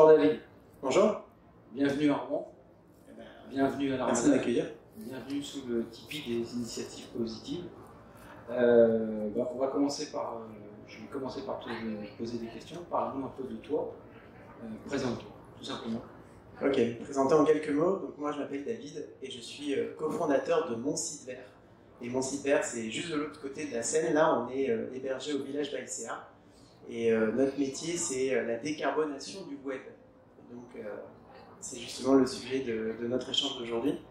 Bonjour David. Bonjour. Bienvenue à Rouen. Bienvenue à la Merci de m'accueillir. Bienvenue sous le tipi des initiatives positives. On va commencer par, je vais commencer par te poser des questions. Parle-nous un peu de toi. Présente-toi, tout simplement. Ok, présenter en quelques mots. Donc moi je m'appelle David et je suis cofondateur de Mon Site Vert. Et Mon Site Vert, c'est juste de l'autre côté de la Seine. Là, on est hébergé au village Baïséa. Et notre métier, c'est la décarbonation du web. Donc c'est justement le sujet de notre échange d'aujourd'hui.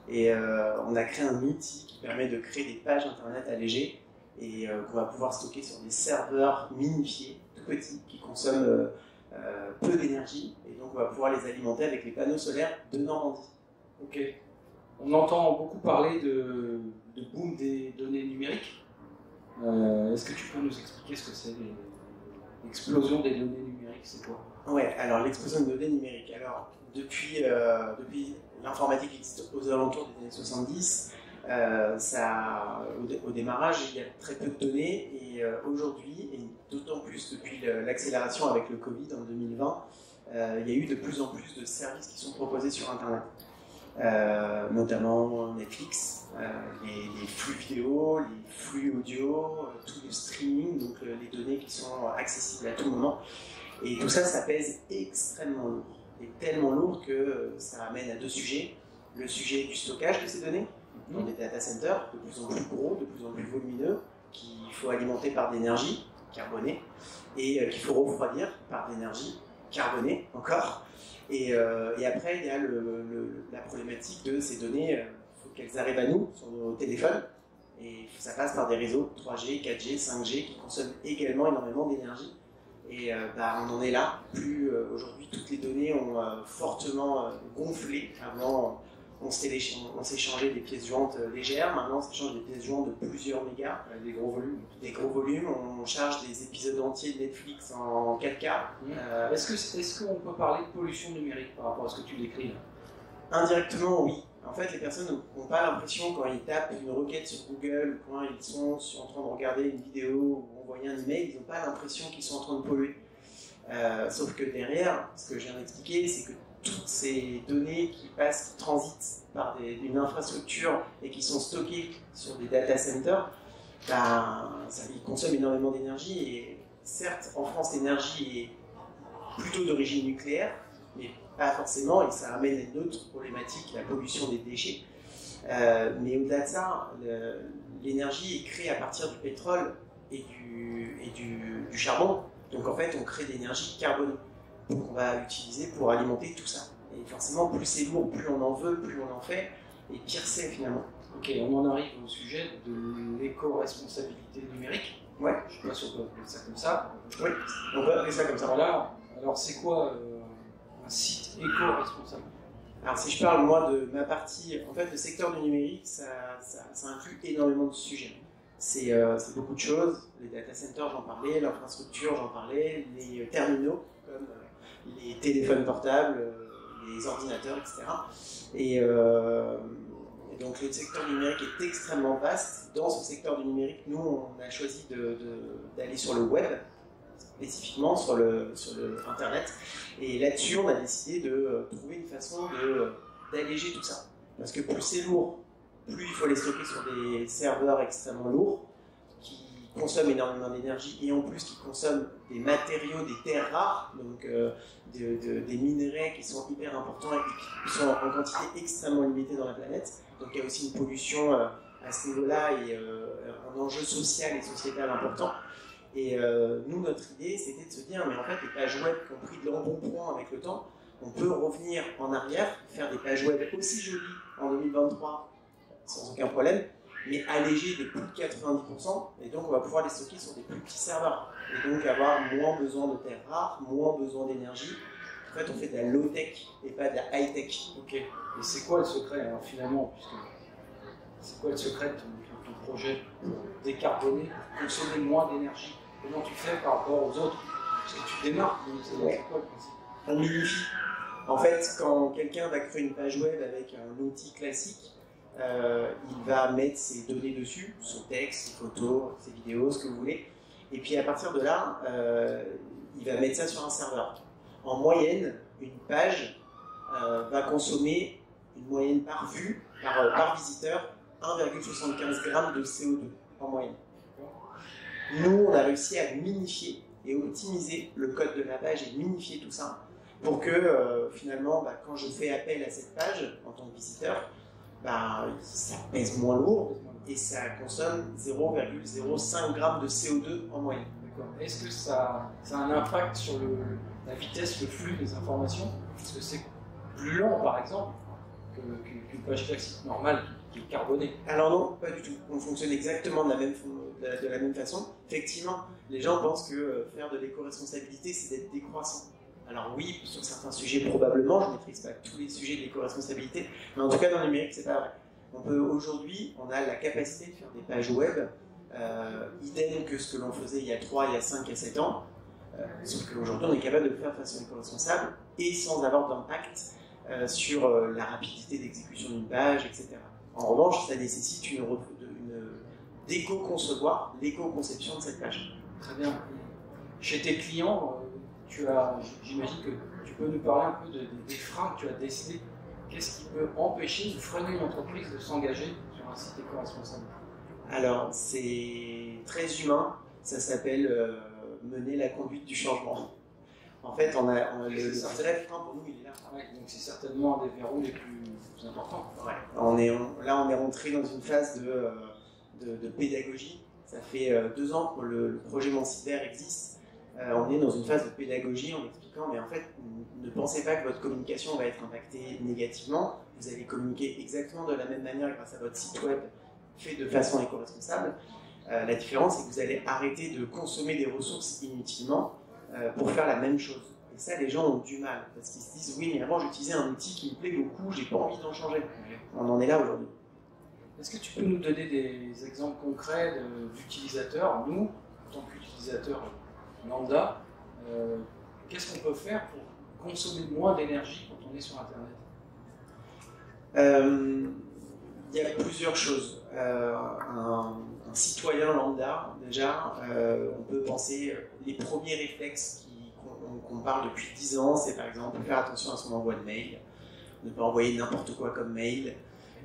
Et on a créé un outil qui permet de créer des pages internet allégées et qu'on va pouvoir stocker sur des serveurs minifiés, tout petits, qui consomment peu d'énergie. Et donc on va pouvoir les alimenter avec les panneaux solaires de Normandie. Ok. On entend beaucoup parler de boom des données numériques. Est-ce que tu peux nous expliquer ce que c'est l'explosion des données numériques, c'est quoi? Ouais, alors l'explosion des données numériques. Alors, depuis l'informatique existe aux alentours des années 70, au démarrage, il y a très peu de données et aujourd'hui, et d'autant plus depuis l'accélération avec le Covid en 2020, il y a eu de plus en plus de services qui sont proposés sur Internet. Notamment Netflix, les flux vidéo, les flux audio, tout le streaming, donc les données qui sont accessibles à tout moment. Et tout ça, ça pèse extrêmement lourd. Et tellement lourd que ça amène à deux sujets. Le sujet du stockage de ces données, dans des data centers de plus en plus gros, de plus en plus volumineux, qu'il faut alimenter par de l'énergie carbonée, et qu'il faut refroidir par de l'énergie carbonée encore. Et après, il y a la problématique de ces données, il faut qu'elles arrivent à nous, sur nos téléphones, et ça passe par des réseaux 3G, 4G, 5G, qui consomment également énormément d'énergie. Et on en est là. Aujourd'hui, toutes les données ont fortement gonflé. Avant, on s'échangeait des pièces jointes légères, maintenant on s'échange des pièces jointes de plusieurs mégas. Des gros volumes. Des gros volumes, on charge des épisodes entiers de Netflix en 4K. Est-ce qu'on peut parler de pollution numérique par rapport à ce que tu décris là? Indirectement, oui. En fait, les personnes n'ont pas l'impression, quand ils tapent une requête sur Google, ou quand ils sont en train de regarder une vidéo ou envoyer un email, ils n'ont pas l'impression qu'ils sont en train de polluer. Sauf que derrière, ce que je viens d'expliquer, c'est que toutes ces données qui transitent par une infrastructure et qui sont stockées sur des data centers, ils consomment énormément d'énergie. Et certes, en France, l'énergie est plutôt d'origine nucléaire, mais pas forcément, et ça amène à une autre problématique, la pollution des déchets. Mais au-delà de ça, l'énergie est créée à partir du pétrole et du charbon. Donc en fait, on crée de l'énergie carbonée qu'on va utiliser pour alimenter tout ça. Et forcément, plus c'est lourd, plus on en veut, plus on en fait, et pire c'est finalement. Ok, on en arrive au sujet de l'éco-responsabilité numérique. Ouais. Je ne sais pas si on peut appeler ça comme ça. Oui, on peut appeler ça comme ça. Voilà. Alors c'est quoi un site éco-responsable? Alors si je parle moi de ma partie, en fait le secteur du numérique, ça inclut énormément de sujets. C'est beaucoup de choses, les data centers j'en parlais, l'infrastructure j'en parlais, les terminaux comme les téléphones portables, les ordinateurs, etc. Et donc le secteur du numérique est extrêmement vaste. Dans ce secteur du numérique, nous on a choisi d'aller sur le web, spécifiquement sur le Internet. Et là-dessus, on a décidé de trouver une façon d'alléger tout ça. Parce que plus c'est lourd, plus il faut les stocker sur des serveurs extrêmement lourds, qui consomment énormément d'énergie, et en plus qui consomment des matériaux, des terres rares, donc des minerais qui sont hyper importants et qui sont en quantité extrêmement limitée dans la planète. Donc il y a aussi une pollution à ce niveau-là et un enjeu social et sociétal important. Et nous, notre idée, c'était de se dire, mais en fait, les pages web qui ont pris de l'embonpoint avec le temps, on peut revenir en arrière, faire des pages web aussi jolies en 2023, sans aucun problème, mais allégées de plus de 90%, et donc on va pouvoir les stocker sur des plus petits serveurs, et donc avoir moins besoin de terres rares, moins besoin d'énergie. En fait, on fait de la low-tech et pas de la high-tech. Ok. Et c'est quoi le secret, alors, finalement, c'est quoi le secret de ton projet pour décarboner, pour consommer moins d'énergie? Comment tu fais par rapport aux autres? Parce que tu démarques, donc c'est quoi le principe? On unifie. En fait, quand quelqu'un va créer une page web avec un outil classique, il va mettre ses données dessus, son texte, ses photos, ses vidéos, ce que vous voulez. Et puis à partir de là, il va mettre ça sur un serveur. En moyenne, une page va consommer une moyenne par vue, par visiteur, 1,75 g de CO2 en moyenne. Nous, on a réussi à minifier et optimiser le code de la page et minifier tout ça pour que finalement, quand je fais appel à cette page en tant que visiteur, ça pèse moins lourd et ça consomme 0,05 g de CO2 en moyenne. Est-ce que ça a un impact sur la vitesse, le flux des informations? Est-ce que c'est plus lent, par exemple, qu'une page classique normale qui est carbonée? Alors non, pas du tout. On fonctionne exactement de la même façon. Effectivement, les gens pensent que faire de l'éco-responsabilité, c'est d'être décroissant. Alors oui, sur certains sujets, probablement, je ne maîtrise pas tous les sujets de l'éco-responsabilité, mais en tout cas dans le numérique, c'est pas vrai. Aujourd'hui, on a la capacité de faire des pages web idem que ce que l'on faisait il y a 3, il y a 5, il y a 7 ans, sauf qu'aujourd'hui, on est capable de le faire de façon éco-responsable et sans avoir d'impact sur la rapidité d'exécution d'une page, etc. En revanche, ça nécessite d'éco-concevoir, l'éco-conception de cette page. Très bien. Chez tes clients, j'imagine que tu peux nous parler un peu des freins que tu as décelés. Qu'est-ce qui peut empêcher ou freiner une entreprise de s'engager sur un site éco-responsable? Alors, c'est très humain, ça s'appelle mener la conduite du changement. En fait, le vrai frein pour nous, il est là. Ouais, donc c'est certainement un des verrous les plus importants. Ouais. On est rentré dans une phase de pédagogie. Ça fait 2 ans que le projet Mon Cyber existe. On est dans une phase de pédagogie en expliquant, mais en fait, ne pensez pas que votre communication va être impactée négativement. Vous allez communiquer exactement de la même manière grâce à votre site web fait de façon éco-responsable. La différence, c'est que vous allez arrêter de consommer des ressources inutilement pour faire la même chose. Et ça, les gens ont du mal, parce qu'ils se disent, oui, mais avant, j'utilisais un outil qui me plaît beaucoup, j'ai pas envie d'en changer. On en est là aujourd'hui. Est-ce que tu peux nous donner des exemples concrets d'utilisateurs, nous, en tant qu'utilisateurs lambda, qu'est-ce qu'on peut faire pour consommer moins d'énergie quand on est sur Internet? Il y a plusieurs choses. Un citoyen lambda, déjà, on peut penser les premiers réflexes qu'on parle depuis 10 ans, c'est par exemple faire attention à son envoi de mail, ne pas envoyer n'importe quoi comme mail,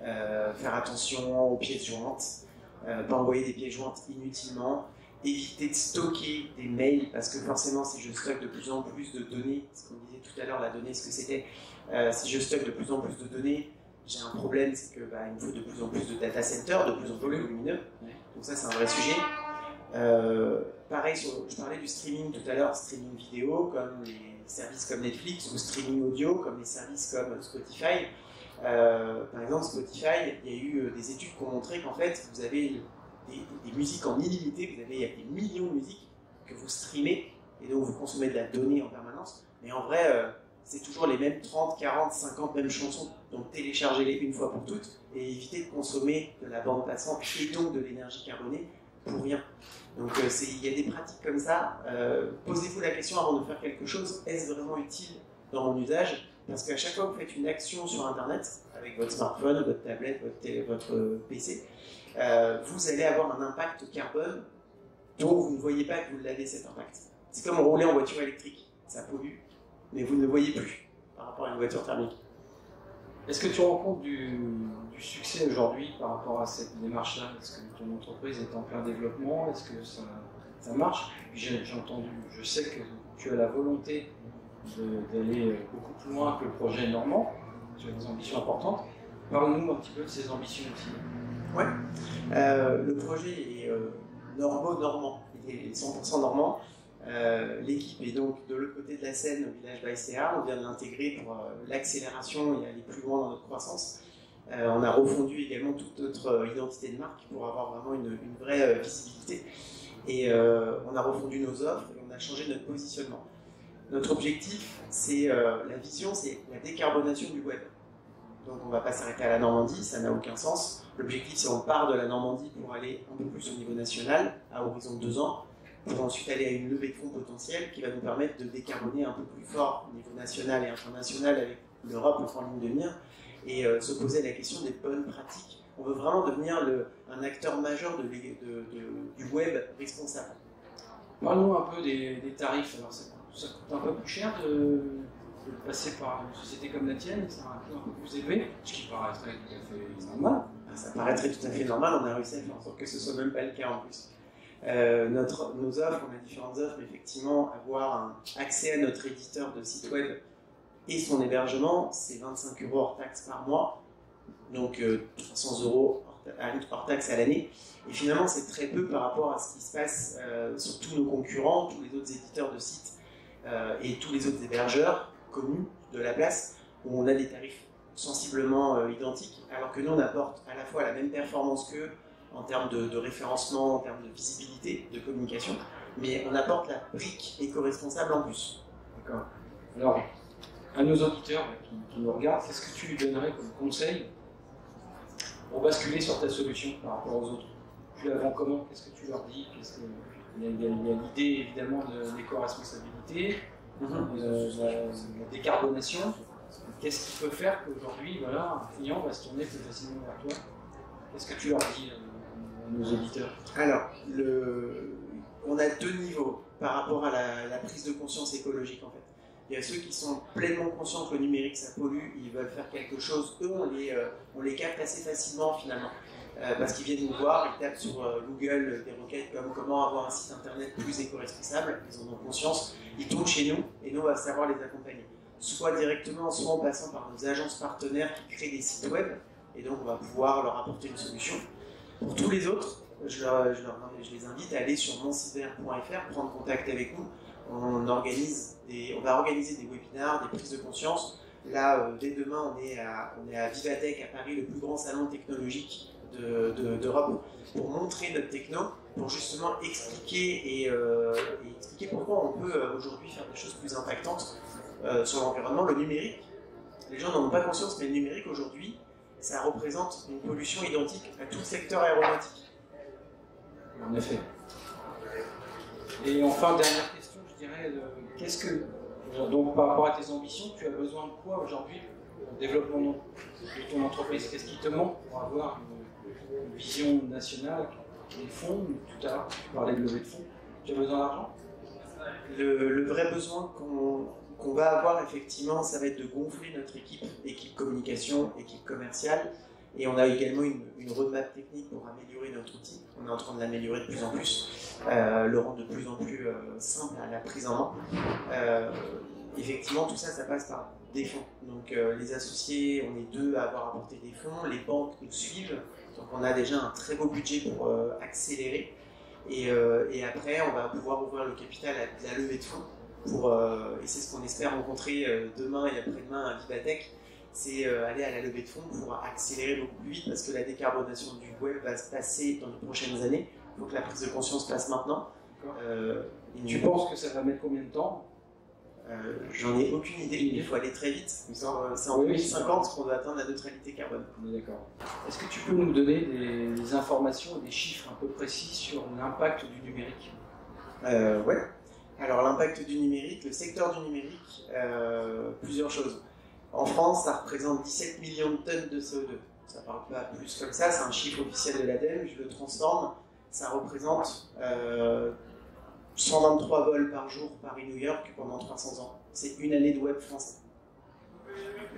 faire attention aux pièces jointes, pas envoyer des pièces jointes inutilement, éviter de stocker des mails parce que forcément si je stocke de plus en plus de données, ce qu'on disait tout à l'heure, la donnée, ce que c'était, si je stocke de plus en plus de données, j'ai un problème, c'est que il me faut de plus en plus de data centers, de plus en plus volumineux, donc ça c'est un vrai sujet. Pareil, je parlais du streaming tout à l'heure, streaming vidéo comme les services comme Netflix ou streaming audio comme les services comme Spotify. Par exemple, Spotify, il y a eu des études qui ont montré qu'en fait, vous avez des musiques en illimité, il y a des millions de musiques que vous streamez et donc vous consommez de la donnée en permanence, mais en vrai, c'est toujours les mêmes 30, 40, 50 mêmes chansons, donc téléchargez-les une fois pour toutes et évitez de consommer de la bande passante et donc de l'énergie carbonée pour rien. Donc il y a des pratiques comme ça. Posez-vous la question avant de faire quelque chose, est-ce vraiment utile dans mon usage? Parce qu'à chaque fois que vous faites une action sur Internet, avec votre smartphone, votre tablette, votre PC, vous allez avoir un impact carbone dont vous ne voyez pas que vous l'avez, cet impact. C'est comme rouler en voiture électrique, ça pollue, mais vous ne le voyez plus par rapport à une voiture thermique. Est-ce que tu rencontres du succès aujourd'hui par rapport à cette démarche-là? Est-ce que ton entreprise est en plein développement? Est-ce que ça marche? Je sais que tu as la volonté d'aller beaucoup plus loin que le projet normand. Tu as des ambitions importantes. Parle-nous un petit peu de ces ambitions aussi. Ouais. Le projet est normand, il est 100% normand. L'équipe est donc de l'autre côté de la Seine, au village d'Aestéa. On vient de l'intégrer pour l'accélération et aller plus loin dans notre croissance. On a refondu également toute notre identité de marque pour avoir vraiment une vraie visibilité. Et on a refondu nos offres et on a changé notre positionnement. Notre objectif, c'est la vision, c'est la décarbonation du web. Donc on ne va pas s'arrêter à la Normandie, ça n'a aucun sens. L'objectif, c'est qu'on part de la Normandie pour aller un peu plus au niveau national, à horizon de 2 ans, pour ensuite aller à une levée de fonds potentielle qui va nous permettre de décarboner un peu plus fort au niveau national et international avec l'Europe en ligne de mire et se poser la question des bonnes pratiques. On veut vraiment devenir un acteur majeur du web responsable. Parle-nous un peu des tarifs. Alors, ça coûte un peu plus cher de passer par une société comme la tienne, ça a un coût un peu plus élevé, ce qui paraîtrait tout à fait normal. Ça paraîtrait tout à fait normal, on a réussi à faire en sorte que ce soit même pas le cas en plus. Nos offres, on a différentes offres, mais effectivement, avoir accès à notre éditeur de site web et son hébergement, c'est 25 € hors taxe par mois, donc 300 € hors taxe à l'année. Et finalement, c'est très peu par rapport à ce qui se passe sur tous nos concurrents, tous les autres éditeurs de sites et tous les autres hébergeurs connus de la place, où on a des tarifs sensiblement identiques, alors que nous, on apporte à la fois la même performance qu'eux en termes de référencement, en termes de visibilité, de communication, mais on apporte la brique éco-responsable en plus. D'accord. Alors, à nos auditeurs qui nous regardent, qu'est-ce que tu lui donnerais comme conseil pour basculer sur ta solution par rapport aux autres? Tu la vends comment? Qu'est-ce que tu leur dis? Il y a l'idée évidemment de l'éco-responsabilité, la décarbonation. Qu'est-ce qui peut faire qu'aujourd'hui, voilà, un client va se tourner plus facilement vers toi? Qu'est-ce que tu leur dis à nos auditeurs? Alors, on a deux niveaux par rapport à la prise de conscience écologique en fait. Il y a ceux qui sont pleinement conscients que le numérique ça pollue, ils veulent faire quelque chose. Eux, on les capte assez facilement finalement. Parce qu'ils viennent nous voir, ils tapent sur Google des requêtes comme comment avoir un site internet plus éco-responsable, ils en ont conscience, ils tombent chez nous et nous on va savoir les accompagner. Soit directement, soit en passant par nos agences partenaires qui créent des sites web, et donc on va pouvoir leur apporter une solution. Pour tous les autres, je les invite à aller sur moncyber.fr, prendre contact avec nous. On va organiser des webinars, des prises de conscience. Là, dès demain, on est à Vivatech à Paris, le plus grand salon technologique d'Europe, pour montrer notre techno, pour justement expliquer et expliquer pourquoi on peut aujourd'hui faire des choses plus impactantes sur l'environnement. Le numérique, les gens n'en ont pas conscience, mais le numérique aujourd'hui, ça représente une pollution identique à tout le secteur aéronautique. En effet. Et enfin, dernière question, je dirais, donc par rapport à tes ambitions, tu as besoin de quoi aujourd'hui pour le développement de ton entreprise? Qu'est-ce qui te manque pour avoir une vision nationale, des fonds? Tout à l'heure, tu parlais de levée de fonds. Tu as besoin d'argent? Le vrai besoin qu'on va avoir effectivement, ça va être de gonfler notre équipe communication, équipe commerciale, et on a également une roadmap technique pour améliorer notre outil. On est en train de l'améliorer de plus en plus, le rendre de plus en plus simple à la prise en main. Effectivement, tout ça, ça passe par des fonds. Donc les associés, on est deux à avoir apporté des fonds, les banques nous suivent, donc on a déjà un très beau budget pour accélérer. Et après, on va pouvoir ouvrir le capital à la levée de fonds. Et c'est ce qu'on espère rencontrer demain et après-demain à Vivatech, c'est aller à la levée de fonds pour accélérer beaucoup plus vite, parce que la décarbonation du web va se passer dans les prochaines années. Il faut que la prise de conscience passe maintenant. Tu penses que ça va mettre combien de temps? J'en ai aucune idée, il faut aller très vite. C'est en 2050 qu'on doit atteindre la neutralité carbone. D'accord. Est-ce que tu peux nous donner des informations, des chiffres un peu précis sur l'impact du numérique? Ouais. Alors l'impact du numérique, le secteur du numérique, plusieurs choses. En France, ça représente 17 millions de tonnes de CO2. Ça ne parle pas plus comme ça, c'est un chiffre officiel de l'ADEME, je le transforme. Ça représente 123 vols par jour Paris-New York pendant 300 ans. C'est une année de web français.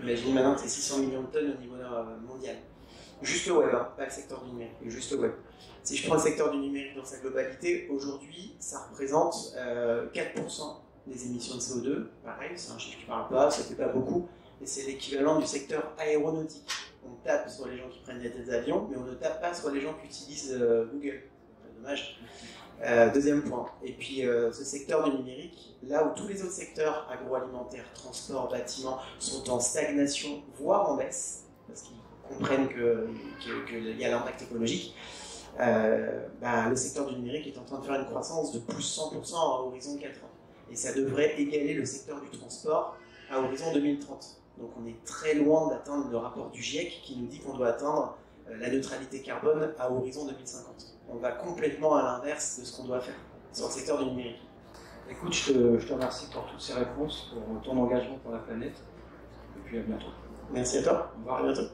Imaginez maintenant que c'est 600 millions de tonnes au niveau mondial. Juste le web, hein, pas le secteur du numérique, juste le web. Si je prends le secteur du numérique dans sa globalité, aujourd'hui, ça représente 4% des émissions de CO2. Pareil, c'est un chiffre qui ne parle pas, ça ne fait pas beaucoup, et c'est l'équivalent du secteur aéronautique. On tape sur les gens qui prennent des avions, mais on ne tape pas sur les gens qui utilisent Google. C'est dommage. Deuxième point. Et puis, ce secteur du numérique, là où tous les autres secteurs agroalimentaires, transport, bâtiment, sont en stagnation, voire en baisse, parce qu'ils comprennent qu'il y a l'impact écologique, le secteur du numérique est en train de faire une croissance de plus 100% à horizon 4 ans. Et ça devrait égaler le secteur du transport à horizon 2030. Donc on est très loin d'atteindre le rapport du GIEC qui nous dit qu'on doit atteindre la neutralité carbone à horizon 2050. On va complètement à l'inverse de ce qu'on doit faire sur le secteur du numérique. Écoute, je te remercie pour toutes ces réponses, pour ton engagement pour la planète. Et puis à bientôt. Merci à toi. Au revoir. À bientôt.